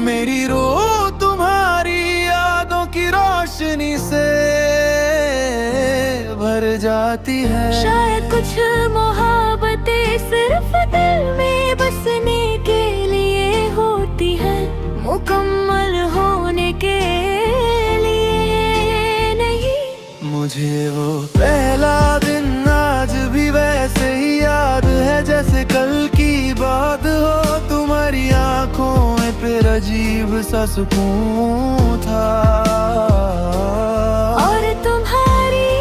मेरी रूह तुम्हारी यादों की रोशनी से भर जाती है। शायद कुछ मोहब्बतें सिर्फ दिल में बसने के लिए होती है, मुकम्मल होने के लिए नहीं। मुझे वो पहला दिन आज भी वैसे ही याद है जैसे कल की बात हो। तुम्हारी आंखों में फिर अजीब सा सुकून था, और तुम्हारी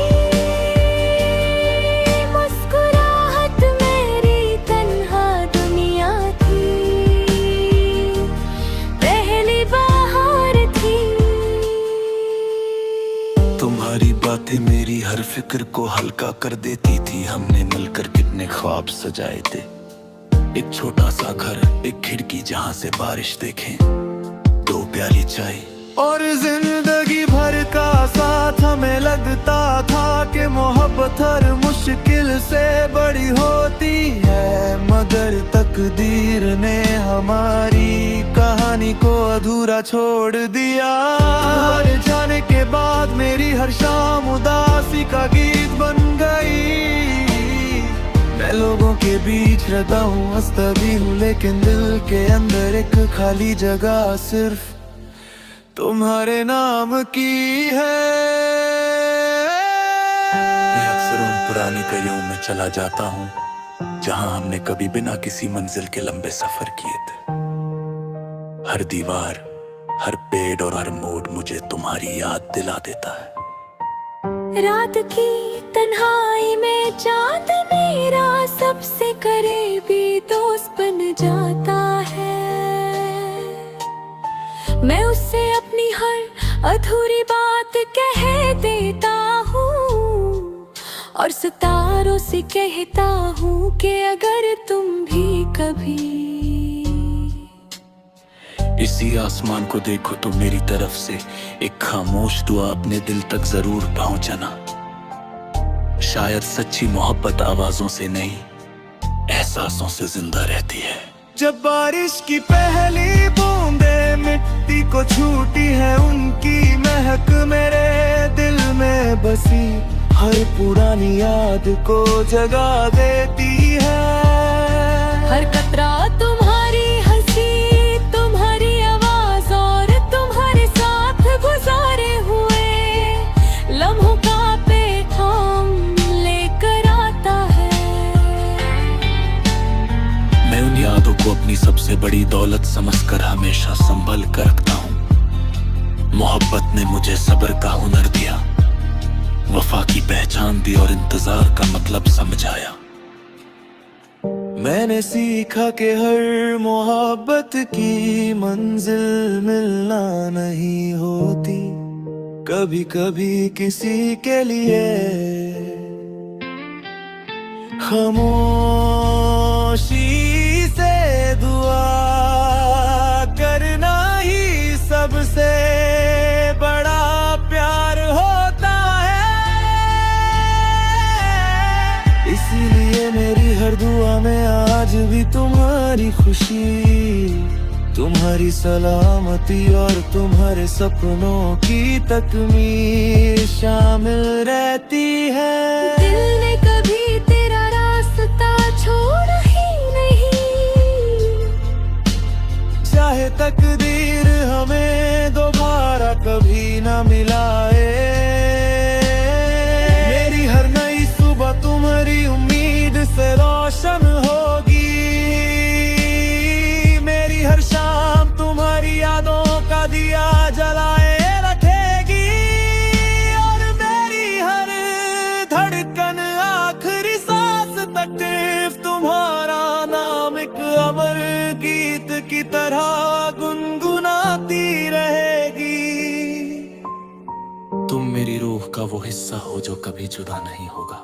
मुस्कुराहट मेरी तन्हा दुनिया थी, पहली बाहर थी। तुम्हारी बातें मेरी हर फिक्र को हल्का कर देती थी। हमने मिलकर कितने ख्वाब सजाए थे, एक छोटा सा घर, एक खिड़की जहां से बारिश देखें, 2 प्याली चाय और जिंदगी भर का साथ। हमें लगता था कि मोहब्बत हर मुश्किल से बड़ी होती है, मगर तकदीर ने हमारी कहानी को अधूरा छोड़ दिया। हार जाने के बाद मेरी हर शाम उदासी का गीत बन गई। मैं लोगों के बीच रहता हूँ, हंसता भी हूँ, लेकिन दिल के अंदर एक खाली जगह सिर्फ तुम्हारे नाम की है। मैं अक्सर उन पुरानी गलियों में चला जाता हूँ जहाँ हमने कभी बिना किसी मंजिल के लंबे सफर किए थे। हर दीवार, हर पेड़ और हर मोड़ मुझे तुम्हारी याद दिला देता है। रात की तन्हाई में चांद मेरा सबसे करीबी दोस्त बन जाता है। मैं उससे अपनी हर अधूरी बात कह देता हूँ, और सितारों से कहता हूँ कि अगर तुम भी कभी इसी आसमान को देखो तो मेरी तरफ से एक खामोश दुआ अपने दिल तक जरूर पहुंचना। शायद सच्ची मोहब्बत आवाजों से नहीं, एहसासों से जिंदा रहती है। जब बारिश की पहली बूंदें मिट्टी को छूटी है, उनकी महक मेरे दिल में बसी हर पुरानी याद को जगा देती है। हर कतरा तुम्हारी हंसी, तुम्हारी आवाज और तुम्हारे साथ गुजारे हुए लम्हों का पैगाम लेकर आता है। मैं उन यादों को अपनी सबसे बड़ी दौलत समझकर हमेशा संभल कर रखता हूँ। मोहब्बत ने मुझे सब्र का हुनर दिया, वफा की पहचान दी और इंतजार का मतलब समझाया। मैंने सीखा कि हर मोहब्बत की मंजिल मिलना नहीं होती, कभी कभी किसी के लिए खामोशी से दुआ करना ही सबसे बड़ा प्यार होता है। इसीलिए मेरी हर दुआ में आज भी तुम्हारी खुशी, तुम्हारी सलामती और तुम्हारे सपनों की तकमील शामिल रहती है। दिल ने कभी तेरा रास्ता छोड़ा ही नहीं, चाहे तकदीर हमें दोबारा कभी न मिलाए। मेरी हर नई सुबह तुम्हारी उम्मीद से रोशन होगी, मेरी हर शाम तुम्हारी यादों का दिया जलाए रखेगी, और मेरी हर धड़कन आखिरी सांस तक तुम्हारा नाम एक अमर गीत की तरह गुनगुनाती रहेगी। तुम मेरी रूह का वो हिस्सा हो जो कभी जुदा नहीं होगा।